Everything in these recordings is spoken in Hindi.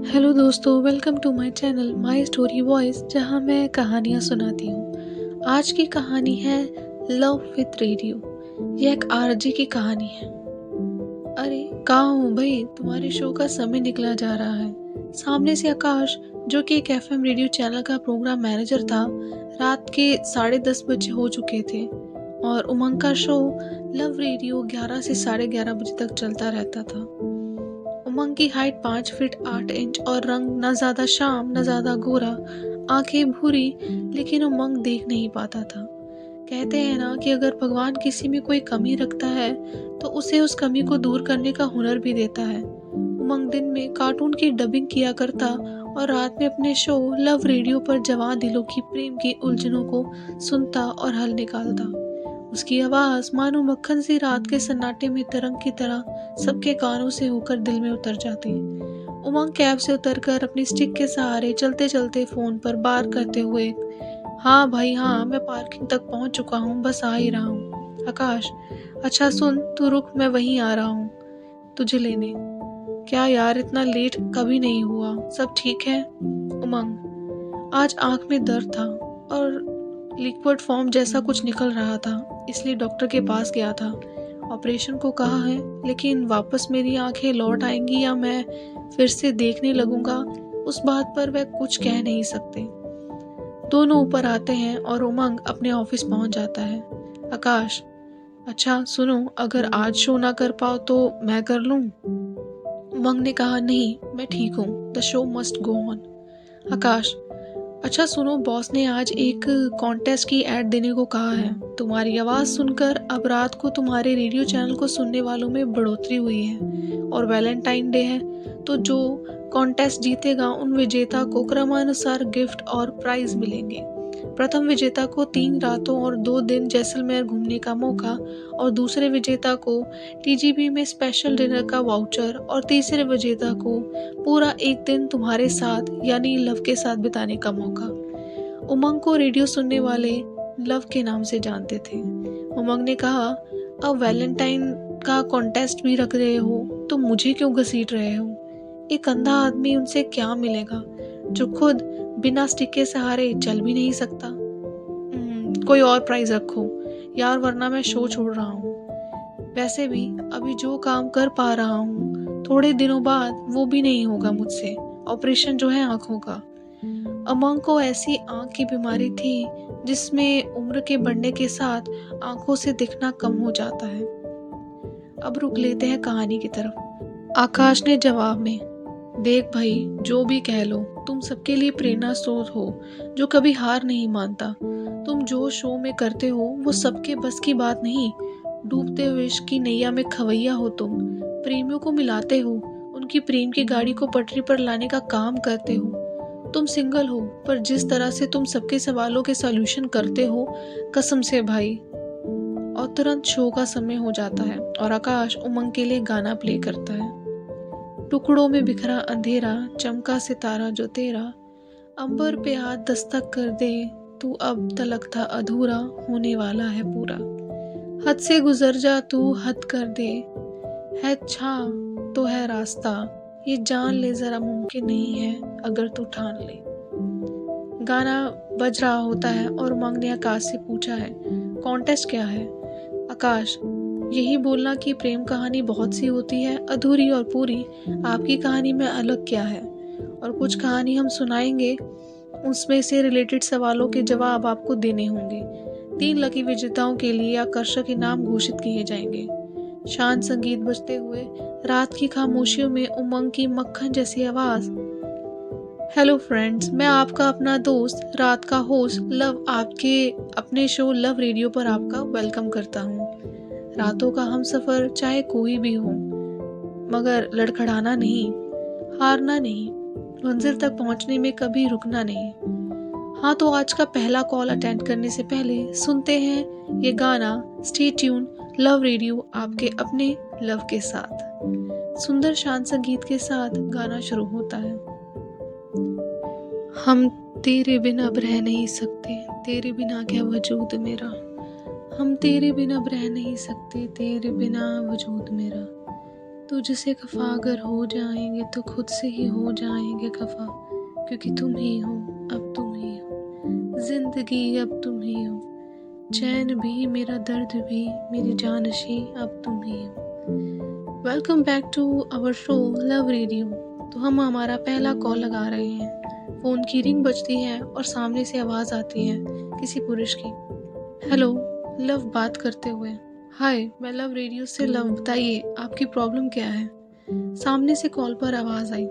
हेलो दोस्तों, welcome to my channel my story voice, जहां मैं कहानियां सुनाती हूँ। आज की कहानी है लव विथ रेडियो। यह एक आरजे की कहानी है। अरे कहाँ हो भाई, तुम्हारे शो का समय निकला जा रहा है। सामने से आकाश, जो कि एक एफएम रेडियो चैनल का प्रोग्राम मैनेजर था, रात के 10:30 बजे हो चुके थे और उमंग का शो लव रेडियो 11 से 11:30 बजे तक चलता रहता था। उमंग की हाइट 5 फीट 8 इंच और रंग न ज्यादा शाम न ज्यादा गोरा, आंखें भूरी, लेकिन उमंग देख नहीं पाता था। कहते हैं ना कि अगर भगवान किसी में कोई कमी रखता है तो उसे उस कमी को दूर करने का हुनर भी देता है। उमंग दिन में कार्टून की डबिंग किया करता और रात में अपने शो लव रेडियो पर जवान दिलों की प्रेम की उलझनों को सुनता और हल निकालता। उसकी आवाज मानो मक्खन सी रात के सन्नाटे में तरंग की तरह सबके कानों से होकर दिल में उतर जाती। उमंग कैब से उतरकर अपनी स्टिक के सहारे चलते चलते फोन पर बात करते हुए, हाँ भाई हाँ, मैं पार्किंग तक पहुंच चुका हूँ, बस आ ही रहा हूँ। आकाश, अच्छा सुन, तू रुक, मैं वहीं आ रहा हूँ तुझे लेने। क्या यार, इतना लेट कभी नहीं हुआ, सब ठीक है? उमंग, आज आंख में दर्द था और लिक्विड फॉर्म जैसा कुछ निकल रहा था, इसलिए डॉक्टर के पास गया था। ऑपरेशन को कहा है, लेकिन वापस मेरी आंखें लौट आएंगी या मैं फिर से देखने लगूंगा, उस बात पर वह कुछ कह नहीं सकते। दोनों ऊपर आते हैं और उमंग अपने ऑफिस पहुंच जाता है। आकाश, अच्छा सुनो, अगर आज शो ना कर पाओ तो मैं कर लूं? उमंग ने कहा, नहीं मैं ठीक हूँ, the show must go on. Akash, अच्छा सुनो, बॉस ने आज एक कॉन्टेस्ट की ऐड देने को कहा है। तुम्हारी आवाज सुनकर अब रात को तुम्हारे रेडियो चैनल को सुनने वालों में बढ़ोतरी हुई है और वैलेंटाइन डे है, तो जो कॉन्टेस्ट जीतेगा उन विजेता को क्रमानुसार गिफ्ट और प्राइज मिलेंगे। प्रथम विजेता को 3 रातों और 2 दिन जैसलमेर घूमने का मौका और दूसरे विजेता को टीजीबी में स्पेशल डिनर का वाउचर और तीसरे विजेता को पूरा एक दिन तुम्हारे साथ यानी लव के साथ बिताने का मौका। उमंग को रेडियो सुनने वाले लव के नाम से जानते थे। उमंग ने कहा, अब वैलेंटाइन का कॉन्टेस्ट भी रख रहे हो तो मुझे क्यों घसीट रहे हो? एक अंधा आदमी, उनसे क्या मिलेगा जो खुद बिना स्टिक के सहारे चल भी नहीं सकता? कोई और प्राइज रखो यार, वरना मैं शो छोड़ रहा हूँ। वैसे भी अभी जो काम कर पा रहा हूँ थोड़े दिनों बाद वो भी नहीं होगा मुझसे, ऑपरेशन जो है आंखों का। उमंग को ऐसी आंख की बीमारी थी जिसमें उम्र के बढ़ने के साथ आंखों से दिखना कम हो जाता है। अब रुक लेते हैं कहानी की तरफ। आकाश ने जवाब में, देख भाई, जो भी कह लो, तुम सबके लिए प्रेरणा स्रोत हो जो कभी हार नहीं मानता। तुम जो शो में करते हो वो सबके बस की बात नहीं। डूबते हुए इश्क की नैया में खवैया हो तुम, प्रेमियों को मिलाते हो, उनकी प्रेम की गाड़ी को पटरी पर लाने का काम करते हो। तुम सिंगल हो, पर जिस तरह से तुम सबके सवालों के सॉल्यूशन करते हो, कसम से भाई। और तुरंत शो का समय हो जाता है और आकाश उमंग के लिए गाना प्ले करता है। टुकड़ों में बिखरा अंधेरा, चमका सितारा जो तेरा, अंबर पे हाथ दस्तक कर दे, तू अब तलक था अधूरा, होने वाला है पूरा। हद से गुजर जा तू, हद कर दे, है छा तो है रास्ता, ये जान ले जरा, मुमकिन नहीं है अगर तू ठान ले। गाना बज रहा होता है और उमंग ने आकाश से पूछा है, कॉन्टेस्ट क्या है? आकाश, यही बोलना कि प्रेम कहानी बहुत सी होती है, अधूरी और पूरी। आपकी कहानी में अलग क्या है? और कुछ कहानी हम सुनाएंगे, उसमें से रिलेटेड सवालों के जवाब आपको देने होंगे। 3 लकी विजेताओं के लिए आकर्षक इनाम घोषित किए जाएंगे। शांत संगीत बजते हुए रात की खामोशियों में उमंग की मक्खन जैसी आवाज। हेलो फ्रेंड्स, मैं आपका अपना दोस्त रात का होस्ट लव आपके अपने शो लव रेडियो पर आपका वेलकम करता हूँ। रातों का हम सफर चाहे कोई भी हो, मगर लड़खड़ाना नहीं, हारना नहीं, मंजिल तक पहुंचने में कभी रुकना नहीं। हाँ, तो आज का पहला कॉल अटेंड करने से पहले सुनते हैं ये गाना। स्टे ट्यून, लव रेडियो आपके अपने लव के साथ। सुंदर शांत संगीत के साथ गाना शुरू होता है। हम तेरे बिना अब रह नहीं सकते, तेरे बिना क्या वजूद मेरा। हम तेरे बिना अब रह नहीं सकते, तेरे बिना वजूद मेरा। तुझसे खफा अगर हो जाएंगे तो खुद से ही हो जाएंगे खफा, क्योंकि तुम ही हो, अब तुम ही हो, जिंदगी अब तुम ही हो, चैन भी मेरा दर्द भी, मेरी जानशी अब तुम ही हो। Welcome back to our show love radio. तो हम हमारा पहला कॉल लगा रहे हैं। फ़ोन की रिंग बजती है और सामने से आवाज़ आती है किसी पुरुष की। हेलो, लव बात करते हुए। हाय, मैं लव रेडियो से लव, बताइए आपकी प्रॉब्लम क्या है। सामने से कॉल पर आवाज़ आई।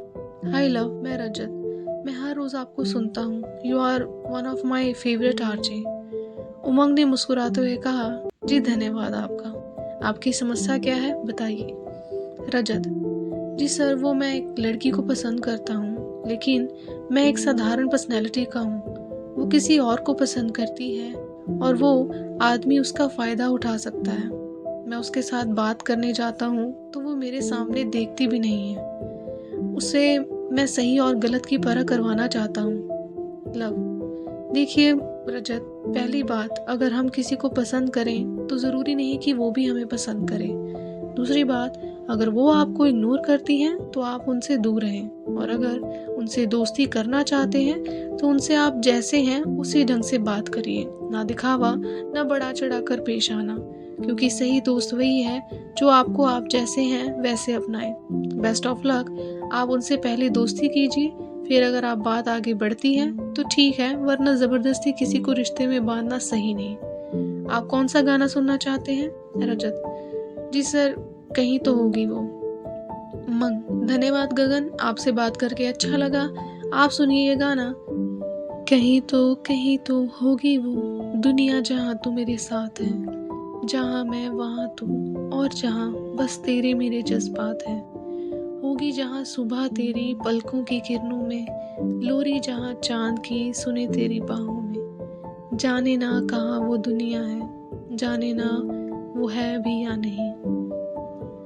हाय लव, मैं रजत, मैं हर रोज़ आपको सुनता हूँ। You are one of my favourite RJ. Umang ने मुस्कुराते हुए कहा, जी धन्यवाद आपका। आपकी समस्या क्या है, बताइए। रजत, जी सर, वो मैं एक लड़की को पसंद करता हूँ, लेकिन मैं एक साधारण पर्सनैलिटी का हूँ। वो किसी और को पसंद करती है और वो आदमी उसका फ़ायदा उठा सकता है। मैं उसके साथ बात करने जाता हूँ तो वो मेरे सामने देखती भी नहीं है। उसे मैं सही और गलत की परख करवाना चाहता हूँ। लव, देखिए रजत, पहली बात, अगर हम किसी को पसंद करें तो ज़रूरी नहीं कि वो भी हमें पसंद करे। दूसरी बात, अगर वो आपको इग्नोर करती हैं तो आप उनसे दूर रहें, और अगर उनसे दोस्ती करना चाहते हैं तो उनसे आप जैसे हैं उसी ढंग से बात करिए, ना दिखावा, ना बढ़ा चढ़ा कर पेश आना, क्योंकि सही दोस्त वही है जो आपको आप जैसे हैं वैसे अपनाए। Best of luck. आप उनसे पहले दोस्ती कीजिए, फिर अगर आप बात आगे बढ़ती है तो ठीक है, वरना ज़बरदस्ती किसी को रिश्ते में बांधना सही नहीं। आप कौन सा गाना सुनना चाहते हैं। रजत, जी सर, कहीं तो होगी वो। उमंग, धन्यवाद गगन, आपसे बात करके अच्छा लगा। आप सुनिए ये गाना। कहीं तो होगी वो दुनिया जहाँ तू मेरे साथ है, जहाँ मैं वहाँ तू, और जहाँ बस तेरे मेरे जज्बात हैं। होगी जहाँ सुबह तेरी पलकों की किरणों में, लोरी जहाँ चांद की सुने तेरी बाहों में। जाने ना कहाँ वो दुनिया है, जाने ना वो है भी या नहीं।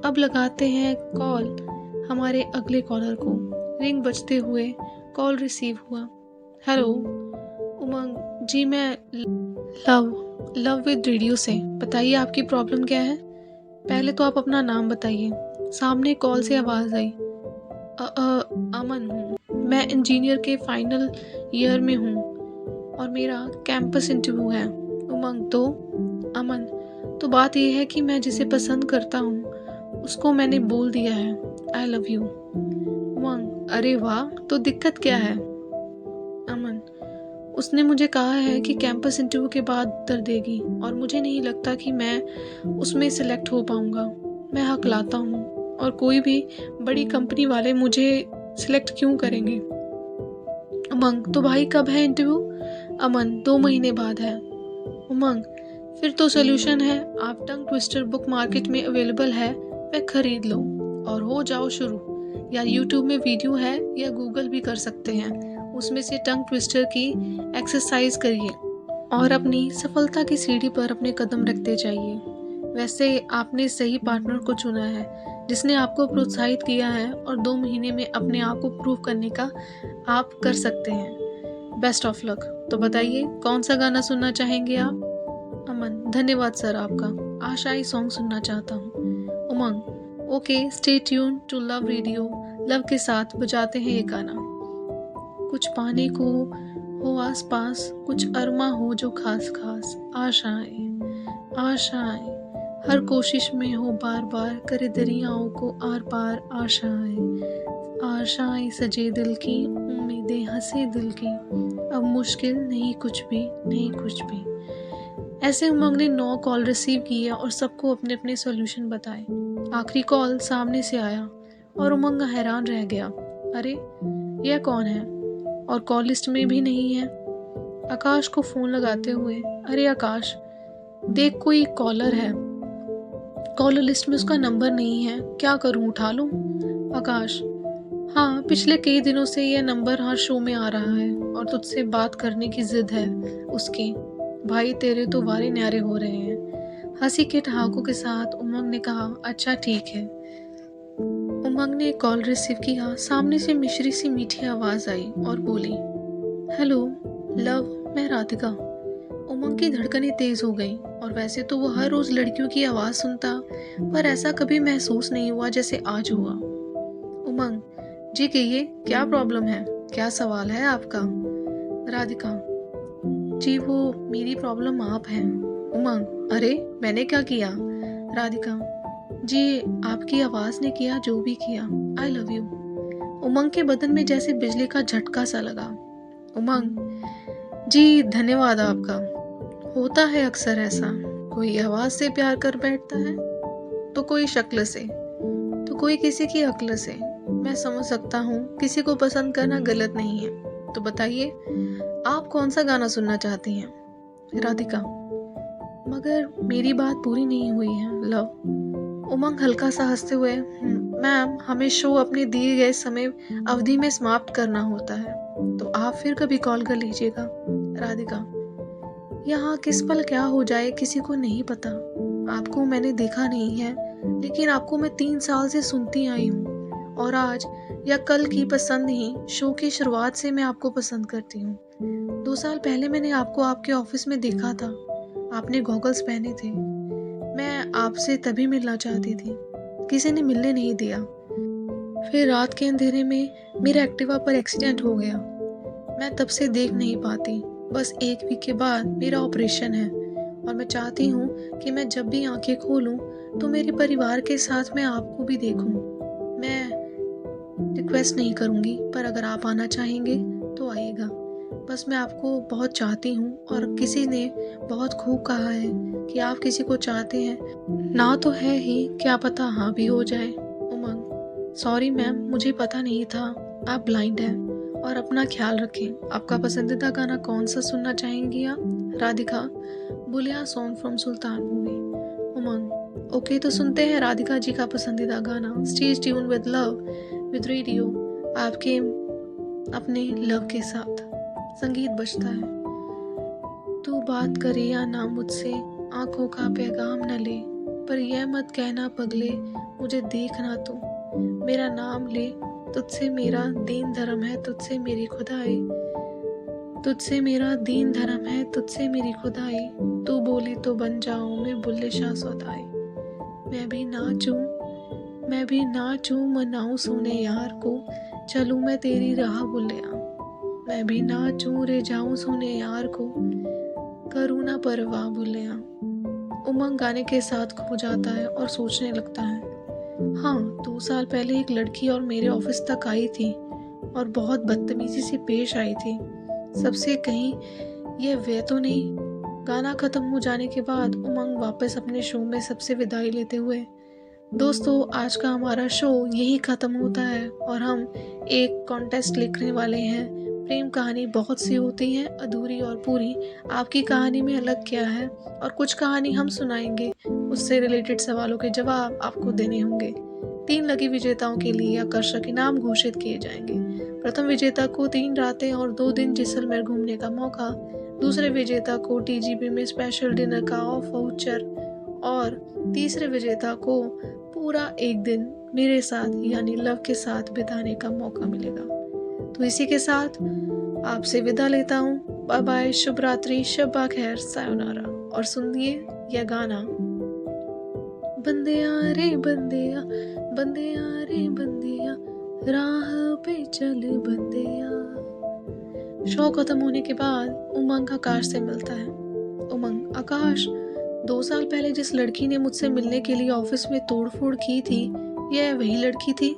अब लगाते हैं कॉल हमारे अगले कॉलर को। रिंग बजते हुए कॉल रिसीव हुआ। हेलो उमंग, जी मैं लव विद रेडियो से, बताइए आपकी प्रॉब्लम क्या है। पहले तो आप अपना नाम बताइए। सामने कॉल से आवाज़ आई। अमन हूँ, मैं इंजीनियर के फाइनल ईयर में हूँ और मेरा कैंपस इंटरव्यू है। उमंग, तो अमन, तो बात यह है कि मैं जिसे पसंद करता हूँ उसको मैंने बोल दिया है, आई लव यू। उमंग, अरे वाह, तो दिक्कत क्या है। अमन, उसने मुझे कहा है कि कैंपस इंटरव्यू के बाद उत्तर देगी और मुझे नहीं लगता कि मैं उसमें सिलेक्ट हो पाऊंगा। मैं हकलाता हूँ और कोई भी बड़ी कंपनी वाले मुझे सिलेक्ट क्यों करेंगे। उमंग, तो भाई कब है इंटरव्यू। अमन, 2 महीने बाद है। उमंग, फिर तो सोल्यूशन है, आप टंग ट्विस्टर बुक मार्केट में अवेलेबल है, वह खरीद लो और हो जाओ शुरू। या यूट्यूब में वीडियो है, या गूगल भी कर सकते हैं, उसमें से टंग ट्विस्टर की एक्सरसाइज करिए और अपनी सफलता की सीढ़ी पर अपने कदम रखते जाइए। वैसे आपने सही पार्टनर को चुना है जिसने आपको प्रोत्साहित किया है और 2 महीने में अपने आप को प्रूव करने का आप कर सकते हैं। Best of luck. तो बताइए कौन सा गाना सुनना चाहेंगे आप। अमन, धन्यवाद सर आपका, आशाई सॉन्ग सुनना चाहता हूँ। Umang, okay, stay tune to Love Radio. Love के साथ बजाते हैं ये गाना। कुछ पाने को हो आस पास, कुछ अरमा हो जो खास खास, आशाएं हर कोशिश में हो बार बार, करे दरियाओं को आर पार। आशाएं सजे दिल की, उम्मीदें हंसे दिल की, अब मुश्किल नहीं कुछ भी, नहीं कुछ भी। ऐसे उमंग ने 9 कॉल रिसीव किए और सबको अपने अपने सॉल्यूशन बताए। आखिरी कॉल सामने से आया और उमंग हैरान रह गया। अरे, यह कौन है और कॉल लिस्ट में भी नहीं है। आकाश को फोन लगाते हुए, अरे आकाश, देख कोई कॉलर है, कॉलर लिस्ट में उसका नंबर नहीं है, क्या करूं, उठा लूं। आकाश, हाँ, पिछले कई दिनों से यह नंबर हर शो में आ रहा है और तुझसे बात करने की जिद है उसकी। भाई तेरे तो वारे न्यारे हो रहे हैं। हंसी के ठहाकों के साथ उमंग ने कहा, अच्छा ठीक है। उमंग ने कॉल रिसीव किया। सामने से मिश्री सी मीठी आवाज आई और बोली, हेलो लव, मैं राधिका। उमंग की धड़कनें तेज हो गईं और वैसे तो वो हर रोज लड़कियों की आवाज सुनता, पर ऐसा कभी महसूस नहीं हुआ जैसे आज हुआ। उमंग, जी कहिए, क्या प्रॉब्लम है? क्या सवाल है आपका? राधिका, जी वो मेरी प्रॉब्लम आप हैं। उमंग, अरे मैंने क्या किया? राधिका, जी आपकी आवाज ने किया जो भी किया। I love you. उमंग के बदन में जैसे बिजली का झटका सा लगा। उमंग, जी धन्यवाद आपका। होता है अक्सर ऐसा, कोई आवाज से प्यार कर बैठता है, तो कोई शक्ल से, तो कोई किसी की अक्ल से। मैं समझ सकता हूँ किसी को पसंद करना गलत नहीं है। तो बताइए, आप कौन सा गाना सुनना चाहती हैं? राधिका, मगर मेरी बात पूरी नहीं हुई है लव। उमंग हल्का सा हंसते हुए, मैम हमें शो अपने दिए गए समय अवधि में समाप्त करना होता है, तो आप फिर कभी कॉल कर लीजिएगा। राधिका, यहाँ किस पल क्या हो जाए किसी को नहीं पता। आपको मैंने देखा नहीं है, लेकिन आपको मैं 3 साल से सुनती आई हूँ, और आज या कल की पसंद ही शो की शुरुआत से मैं आपको पसंद करती हूँ। 2 साल पहले मैंने आपको आपके ऑफिस में देखा था, आपने गॉगल्स पहने थे। मैं आपसे तभी मिलना चाहती थी, किसी ने मिलने नहीं दिया। फिर रात के अंधेरे में मेरा एक्टिवा पर एक्सीडेंट हो गया। मैं तब से देख नहीं पाती। बस 1 वीक के बाद मेरा ऑपरेशन है, और मैं चाहती हूँ कि मैं जब भी आंखें खोलूँ तो मेरे परिवार के साथ मैं आपको भी देखूँ। मैं रिक्वेस्ट नहीं करूँगी, पर अगर आप आना चाहेंगे तो आइएगा। बस मैं आपको बहुत चाहती हूँ, और किसी ने बहुत खूब कहा है कि आप किसी को चाहते हैं ना तो है ही, क्या पता हाँ भी हो जाए। उमंग, सॉरी मैम, मुझे पता नहीं था आप ब्लाइंड हैं, और अपना ख्याल रखें। आपका पसंदीदा गाना कौन सा सुनना चाहेंगी आप? Radhika, Bulleya song from Sultan movie. Umang, okay तो सुनते हैं राधिका जी का पसंदीदा गाना stay tune with Love with radio, आपके अपने लव के साथ। संगीत बजता है। तू बात करे या ना मुझसे, आंखों का पैगाम न ले, पर यह मत कहना पगले मुझे देखना तू। मेरा नाम ले, तुझसे मेरा दीन धर्म है, तुझसे मेरी खुदाई। तुझसे मेरा दीन धर्म है, तुझसे मेरी खुदाई। तू बोली तो बन जाऊं मैं बुल्ले शाह सौदाई। मैं भी नाचूं मनाऊं सोने यार को, चलूं मैं तेरी राह बुल्लिया। मैं भी नाचूं रे जाऊं सोने यार को, करूँ ना परवाह बुल्लिया। उमंग गाने के साथ खो जाता है और सोचने लगता है। हाँ, 2 साल पहले एक लड़की और मेरे ऑफिस तक आई थी और बहुत बदतमीजी से पेश आई थी। सबसे कहीं ये वे तो नहीं। गाना खत्म हो जाने के बाद उमंग वापस अपने शो में सबसे विदाई लेते हुए, दोस्तों आज का हमारा शो यही खत्म होता है, और हम एक कॉन्टेस्ट लिखने वाले हैं। प्रेम कहानी बहुत सी होती हैं, अधूरी और पूरी। आपकी कहानी में अलग क्या है, और कुछ कहानी हम सुनाएंगे, उससे रिलेटेड सवालों के जवाब आपको देने होंगे। 3 लकी विजेताओं के लिए आकर्षक इनाम घोषित किए जाएंगे। प्रथम विजेता को 3 रातें और 2 दिन जैसलमेर घूमने का मौका। दूसरे विजेता को टीजीबी में स्पेशल डिनर का ऑफ वाउचर, और तीसरे विजेता को पूरा 1 दिन मेरे साथ यानी लव के साथ बिताने का मौका मिलेगा। तो इसी के साथ आपसे विदा लेता हूँ। बाय बाय, शुभ रात्रि, शब्बा खैर, सायोनारा। और सुनिए यह गाना। बंदिया रे बंदिया, बंदिया रे बंदिया, राह पे चल बंदिया। शो खत्म होने के बाद उमंग आकाश से मिलता है। उमंग, आकाश, 2 साल पहले जिस लड़की ने मुझसे मिलने के लिए ऑफिस में तोड़फोड़ की थी, यह वही लड़की थी?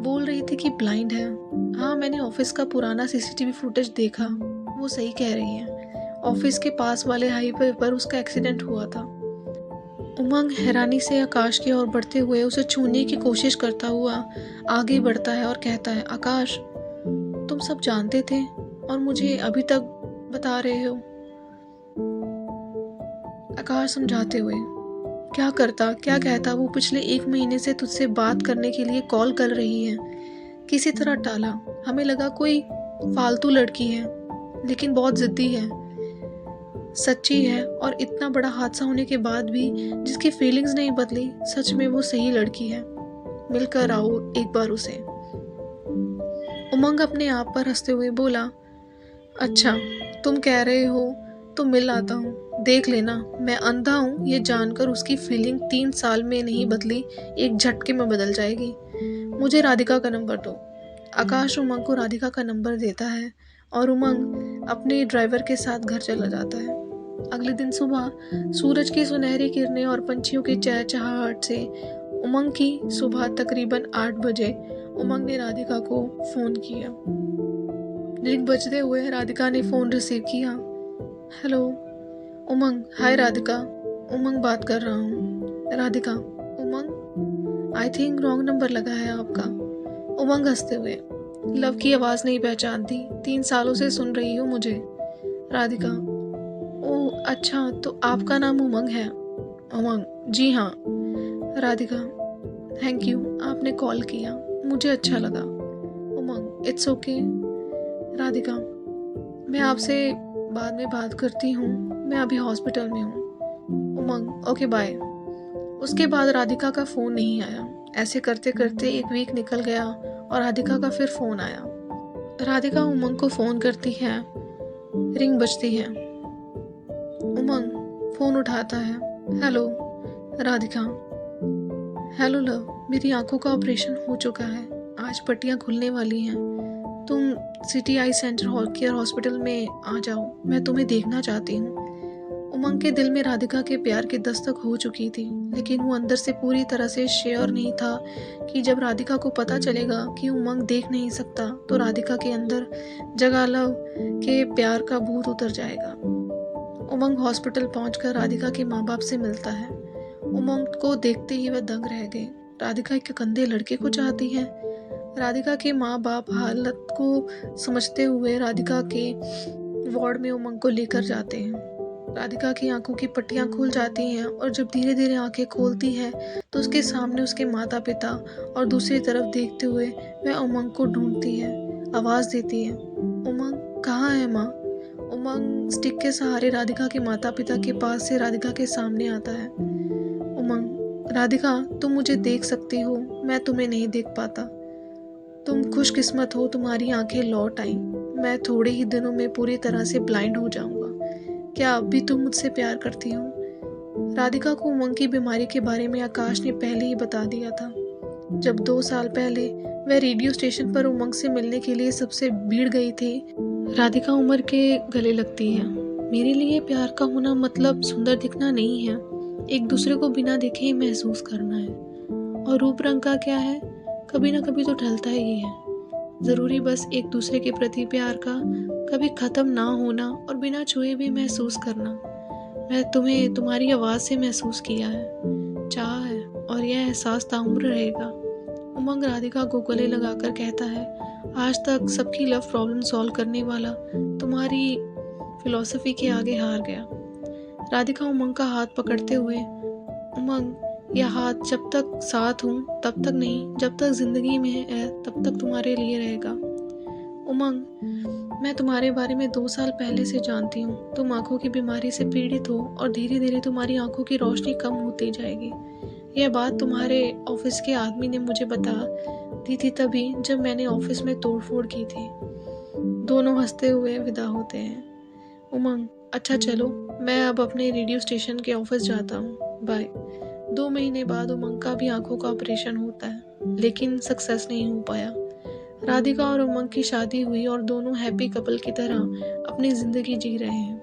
बोल रही थी कि ब्लाइंड है। हाँ, मैंने ऑफिस का पुराना सीसीटीवी फुटेज देखा, वो सही कह रही है। ऑफिस के पास वाले हाईवे पर उसका एक्सीडेंट हुआ था। उमंग हैरानी से आकाश की ओर बढ़ते हुए उसे छूने की कोशिश करता हुआ आगे बढ़ता है और कहता है, आकाश, तुम सब जानते थे और मुझे अभी तक बता रहे हो? आकाश समझाते हुए, क्या करता क्या कहता, वो पिछले 1 महीने से तुझसे बात करने के लिए कॉल कर रही है। किसी तरह टाला, हमें लगा कोई फालतू लड़की है, लेकिन बहुत जिद्दी है, सच्ची है, और इतना बड़ा हादसा होने के बाद भी जिसकी फीलिंग्स नहीं बदली, सच में वो सही लड़की है। मिलकर आओ एक बार उसे। उमंग अपने आप पर हंसते हुए बोला, अच्छा तुम कह रहे हो तो मिल आता हूँ, देख लेना मैं अंधा हूँ ये जानकर उसकी फीलिंग 3 साल में नहीं बदली, एक झटके में बदल जाएगी। मुझे राधिका का नंबर दो। आकाश उमंग को राधिका का नंबर देता है और उमंग अपने ड्राइवर के साथ घर चला जाता है। अगले दिन सुबह सूरज की सुनहरी किरणें और पंछियों की चहचहाहट से उमंग की सुबह तकरीबन 8 बजे उमंग ने राधिका को फोन किया। रिंग बजते हुए राधिका ने फोन रिसीव किया। हेलो उमंग। हाय राधिका, उमंग बात कर रहा हूँ। राधिका। उमंग, आई थिंक रॉन्ग नंबर लगा है आपका। उमंग हंसते हुए, लव की आवाज़ नहीं पहचानती, 3 सालों से सुन रही हो मुझे। राधिका। ओह अच्छा, तो आपका नाम उमंग है। उमंग, जी हाँ। राधिका, थैंक यू, आपने कॉल किया, मुझे अच्छा लगा। उमंग, इट्स ओके। राधिका, मैं आपसे बाद में बात करती हूँ, मैं अभी हॉस्पिटल में हूँ। Umang, okay bye. उसके बाद राधिका का फ़ोन नहीं आया। ऐसे करते करते 1 वीक निकल गया और राधिका का फिर फ़ोन आया। राधिका उमंग को फ़ोन करती है। रिंग बजती है। उमंग फ़ोन उठाता है। हेलो। राधिका। हेलो लव, मेरी आंखों का ऑपरेशन हो चुका है, आज पट्टियाँ खुलने वाली हैं। तुम सिटी आई सेंटर केयर हॉस्पिटल में आ जाओ, मैं तुम्हें देखना चाहती हूँ। उमंग के दिल में राधिका के प्यार की दस्तक हो चुकी थी, लेकिन वो अंदर से पूरी तरह से श्योर नहीं था कि जब राधिका को पता चलेगा कि उमंग देख नहीं सकता तो राधिका के अंदर जगह लव के प्यार का भूत उतर जाएगा। उमंग हॉस्पिटल पहुंचकर राधिका के माँ बाप से मिलता है। उमंग को देखते ही वह दंग रह गए। राधिका के कंधे लड़के को चाहती है। राधिका के माँ बाप हालत को समझते हुए राधिका के वार्ड में उमंग को लेकर जाते हैं। राधिका की आंखों की पट्टियां खुल जाती हैं और जब धीरे धीरे आंखें खोलती है तो उसके सामने उसके माता पिता और दूसरी तरफ देखते हुए वह उमंग को ढूंढती है, आवाज़ देती है, उमंग कहाँ है माँ। उमंग स्टिक के सहारे राधिका के माता पिता के पास से राधिका के सामने आता है। उमंग, राधिका तुम मुझे देख सकती हो, मैं तुम्हें नहीं देख पाता। तुम खुशकिस्मत हो, तुम्हारी आंखें लौट आई, मैं थोड़े ही दिनों में पूरी तरह से ब्लाइंड हो जाऊंगा। क्या अब भी तुम मुझसे प्यार करती हो। राधिका को उमंग की बीमारी के बारे में आकाश ने पहले ही बता दिया था। जब 2 साल पहले वह रेडियो स्टेशन पर उमंग से मिलने के लिए सबसे भीड़ गई थी। राधिका उमर के गले लगती है। मेरे लिए प्यार का होना मतलब सुंदर दिखना नहीं है, एक दूसरे को बिना देखे ही महसूस करना है। और रूप रंग का क्या है, कभी ना कभी तो ढलता ही है। ज़रूरी बस एक दूसरे के प्रति प्यार का कभी ख़त्म ना होना और बिना छुए भी महसूस करना। मैं तुम्हें तुम्हारी आवाज़ से महसूस किया है, चाह है, और यह एहसास ताउम्र रहेगा। उमंग राधिका को गले लगाकर कहता है, आज तक सबकी लव प्रॉब्लम सॉल्व करने वाला तुम्हारी फिलॉसफी के आगे हार गया। राधिका उमंग का हाथ पकड़ते हुए, उमंग यह हाथ जब तक साथ हूँ तब तक नहीं, जब तक जिंदगी में है तब तक तुम्हारे लिए रहेगा। उमंग, मैं तुम्हारे बारे में 2 साल पहले से जानती हूँ। तुम आंखों की बीमारी से पीड़ित हो और धीरे धीरे तुम्हारी आंखों की रोशनी कम होती जाएगी। यह बात तुम्हारे ऑफिस के आदमी ने मुझे बता दी थी तभी जब मैंने ऑफिस में तोड़फोड़ की थी। दोनों हंसते हुए विदा होते हैं। उमंग, अच्छा चलो, मैं अब अपने रेडियो स्टेशन के ऑफिस जाता हूँ, बाय। 2 महीने बाद उमंग का भी आंखों का ऑपरेशन होता है, लेकिन सक्सेस नहीं हो पाया। राधिका और उमंग की शादी हुई और दोनों हैप्पी कपल की तरह अपनी जिंदगी जी रहे हैं।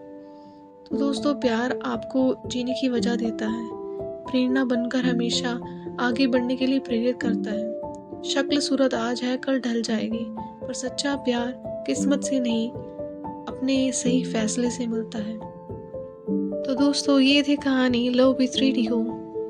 तो दोस्तों, प्यार आपको जीने की वजह देता है, प्रेरणा बनकर हमेशा आगे बढ़ने के लिए प्रेरित करता है। शक्ल सूरत आज है, कल ढल जाएगी, पर सच्चा प्यार किस्मत से नहीं, अपने सही फैसले से मिलता है। तो दोस्तों, ये थी कहानी लव विथ रेडियो,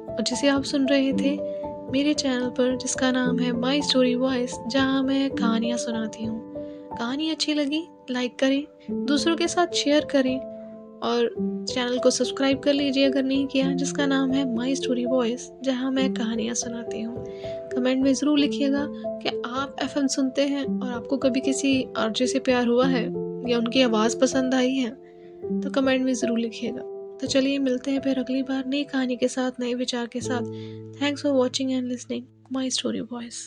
और जिसे आप सुन रहे थे मेरे चैनल पर, जिसका नाम है माई स्टोरी वॉइस, जहाँ मैं कहानियाँ सुनाती हूँ। कहानी अच्छी लगी लाइक करें, दूसरों के साथ शेयर करें और चैनल को सब्सक्राइब कर लीजिए अगर नहीं किया, जिसका नाम है माई स्टोरी वॉइस, जहाँ मैं कहानियाँ सुनाती हूँ। कमेंट में ज़रूर लिखिएगा कि आप FM सुनते हैं और आपको कभी किसी आरजे से प्यार हुआ है या उनकी आवाज़ पसंद आई है, तो कमेंट में ज़रूर लिखिएगा। तो चलिए मिलते हैं फिर अगली बार नई कहानी के साथ, नए विचार के साथ। Thanks for watching and listening my story voice.